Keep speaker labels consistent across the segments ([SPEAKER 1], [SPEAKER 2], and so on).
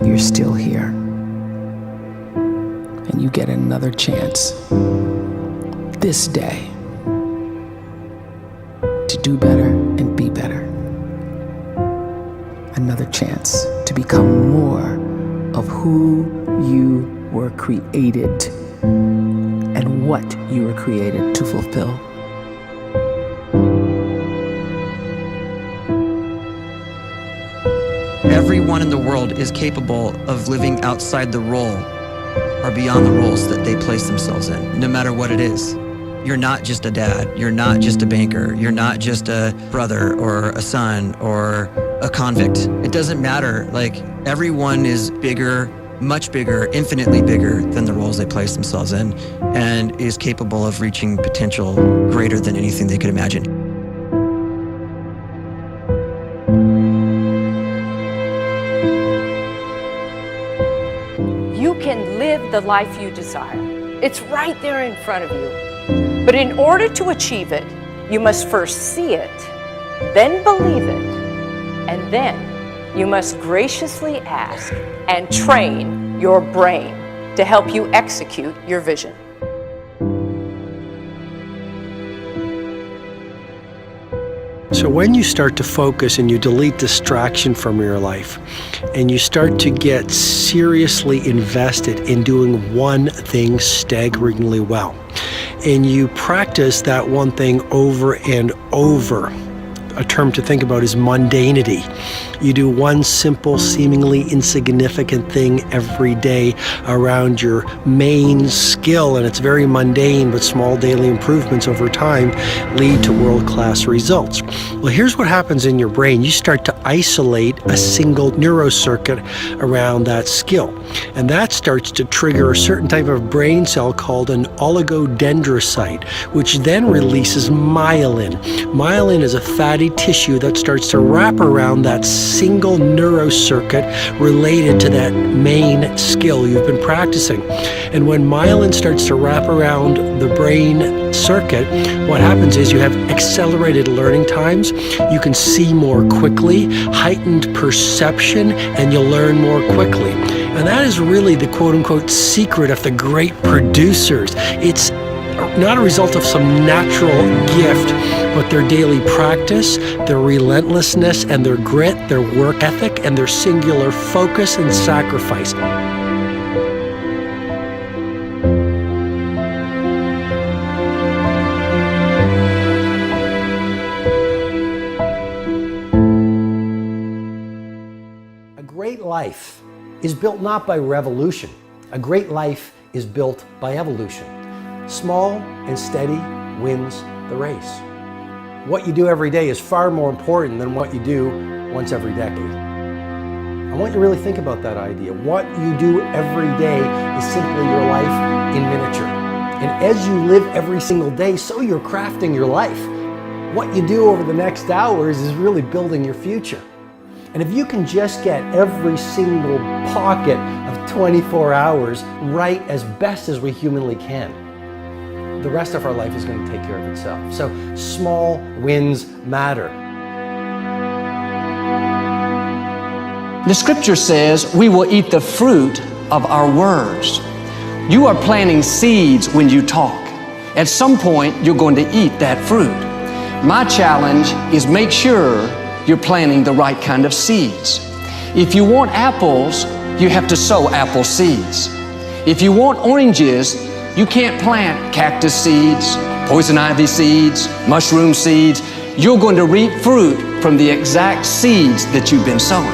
[SPEAKER 1] you're still here. And you get another chance this day to do better and be better. Another chance to become more of who you were created and what you were created to fulfill.
[SPEAKER 2] Everyone in the world is capable of living outside the role or beyond the roles that they place themselves in, no matter what it is. You're not just a dad, you're not just a banker, you're not just a brother or a son or a convict. It doesn't matter. Like, everyone is bigger, much bigger, infinitely bigger than the roles they place themselves in, and is capable of reaching potential greater than anything they could imagine.
[SPEAKER 3] You can live the life you desire. It's right there in front of you. But in order to achieve it, you must first see it, then believe it, and then you must graciously ask and train your brain to help you execute your vision.
[SPEAKER 4] So when you start to focus and you delete distraction from your life, and you start to get seriously invested in doing one thing staggeringly well, and you practice that one thing over and over, a term to think about is mundanity. You do one simple, seemingly insignificant thing every day around your main skill, and it's very mundane, but small daily improvements over time lead to world-class results. Well, here's what happens in your brain. You start to isolate a single neurocircuit around that skill, and that starts to trigger a certain type of brain cell called an oligodendrocyte, which then releases myelin. Myelin is a fatty tissue that starts to wrap around that single neurocircuit related to that main skill you've been practicing. And when myelin starts to wrap around the brain circuit, what happens is you have accelerated learning times, you can see more quickly, heightened perception, and you'll learn more quickly. And that is really the quote-unquote secret of the great producers. It's not a result of some natural gift, but their daily practice, their relentlessness and their grit, their work ethic, and their singular focus and sacrifice. A great life is built not by revolution. A great life is built by evolution. Small and steady wins the race. What you do every day is far more important than what you do once every decade. I want you to really think about that idea. What you do every day is simply your life in miniature. And as you live every single day, so you're crafting your life. What you do over the next hours is really building your future. And if you can just get every single pocket of 24 hours right as best as we humanly can, the rest of our life is going to take care of itself. So small wins matter.
[SPEAKER 5] The scripture says we will eat the fruit of our words. You are planting seeds when you talk. At some point, you're going to eat that fruit. My challenge is make sure you're planting the right kind of seeds. If you want apples, you have to sow apple seeds. If you want oranges, you can't plant cactus seeds, poison ivy seeds, mushroom seeds. You're going to reap fruit from the exact seeds that you've been sowing.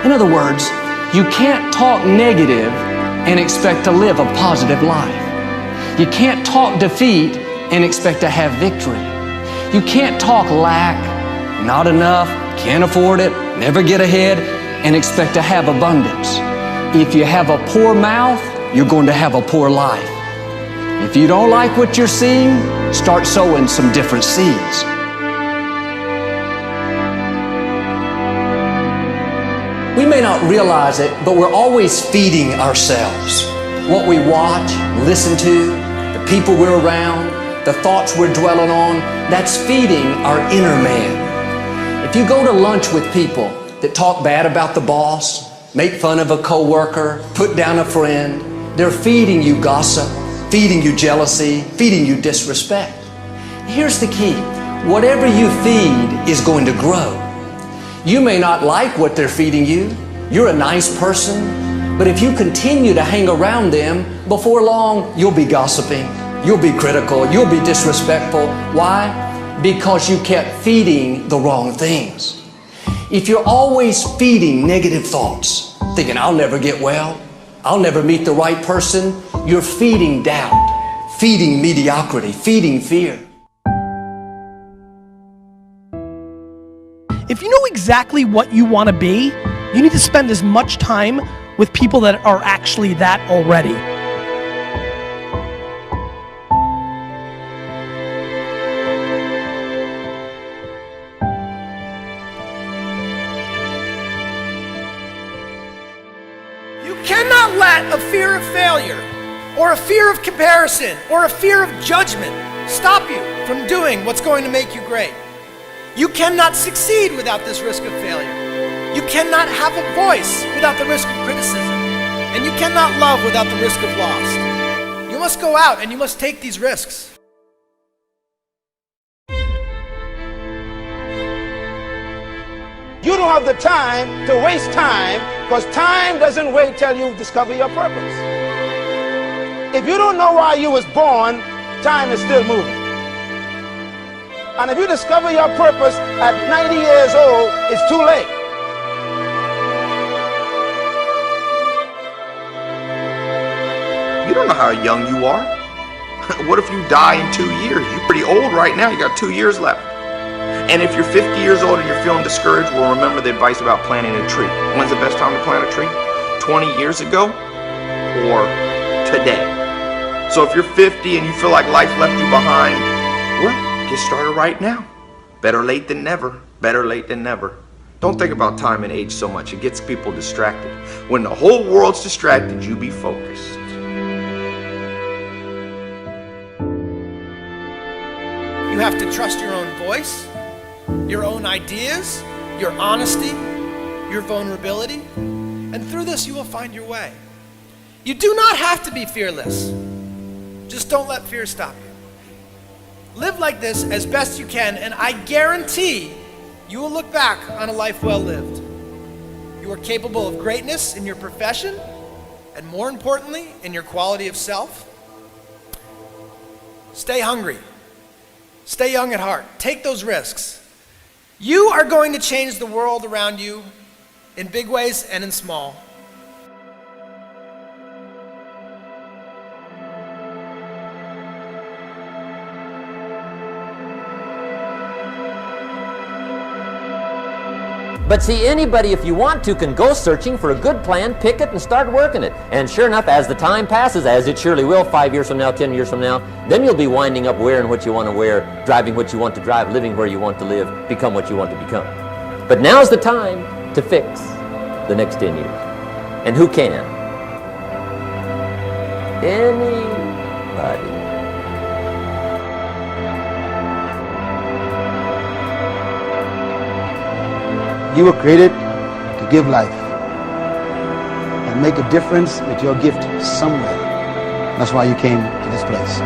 [SPEAKER 5] In other words, you can't talk negative and expect to live a positive life. You can't talk defeat and expect to have victory. You can't talk lack, not enough, can't afford it, never get ahead, and expect to have abundance. If you have a poor mouth, you're going to have a poor life. If you don't like what you're seeing, start sowing some different seeds. We may not realize it, but we're always feeding ourselves. What we watch, listen to, the people we're around, the thoughts we're dwelling on, that's feeding our inner man. If you go to lunch with people that talk bad about the boss, make fun of a coworker, put down a friend. They're feeding you gossip, feeding you jealousy, feeding you disrespect. Here's the key. Whatever you feed is going to grow. You may not like what they're feeding you. You're a nice person, but if you continue to hang around them, before long, you'll be gossiping, you'll be critical, you'll be disrespectful. Why? Because you kept feeding the wrong things. If you're always feeding negative thoughts, thinking, I'll never get well, I'll never meet the right person, you're feeding doubt, feeding mediocrity, feeding fear.
[SPEAKER 6] If you know exactly what you want to be, you need to spend as much time with people that are actually that already. You cannot let a fear of failure, or a fear of comparison, or a fear of judgment stop you from doing what's going to make you great. You cannot succeed without this risk of failure. You cannot have a voice without the risk of criticism. And you cannot love without the risk of loss. You must go out and you must take these risks.
[SPEAKER 7] You don't have the time to waste time, because time doesn't wait till you discover your purpose. If you don't know why you was born, time is still moving. And if you discover your purpose at 90 years old, it's too late.
[SPEAKER 8] You don't know how young you are. What if you die in 2 years? You're pretty old right now. You got 2 years left. And if you're 50 years old and you're feeling discouraged, well, remember the advice about planting a tree. When's the best time to plant a tree? 20 years ago or today? So if you're 50 and you feel like life left you behind, well, get started right now. Better late than never. Better late than never. Don't think about time and age so much. It gets people distracted. When the whole world's distracted, you be focused.
[SPEAKER 6] You have to trust your own voice, your own ideas, your honesty, your vulnerability, and through this you will find your way. You do not have to be fearless. Just don't let fear stop you. Live like this as best you can, and I guarantee you will look back on a life well lived. You are capable of greatness in your profession, and more importantly, in your quality of self. Stay hungry. Stay young at heart. Take those risks. You are going to change the world around you in big ways and in small.
[SPEAKER 9] But see, anybody, if you want to, can go searching for a good plan, pick it, and start working it. And sure enough, as the time passes, as it surely will 5 years from now, 10 years from now, then you'll be winding up wearing what you want to wear, driving what you want to drive, living where you want to live, become what you want to become. But now's the time to fix the next 10 years. And who can? Anybody.
[SPEAKER 7] You were created to give life and make a difference with your gift somewhere. That's why you came to this place.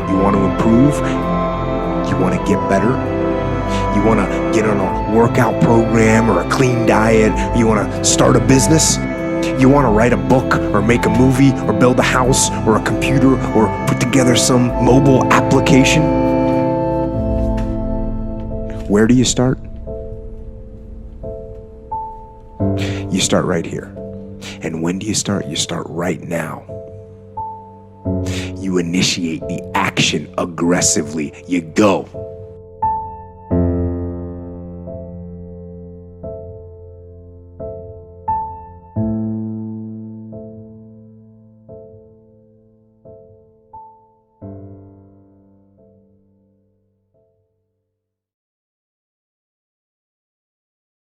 [SPEAKER 10] You want to improve? You want to get better? You want to get on a workout program or a clean diet? You want to start a business? You want to write a book or make a movie or build a house or a computer or put together some mobile application? Where do you start? You start right here. And when do you start? You start right now. You initiate the action aggressively. You go.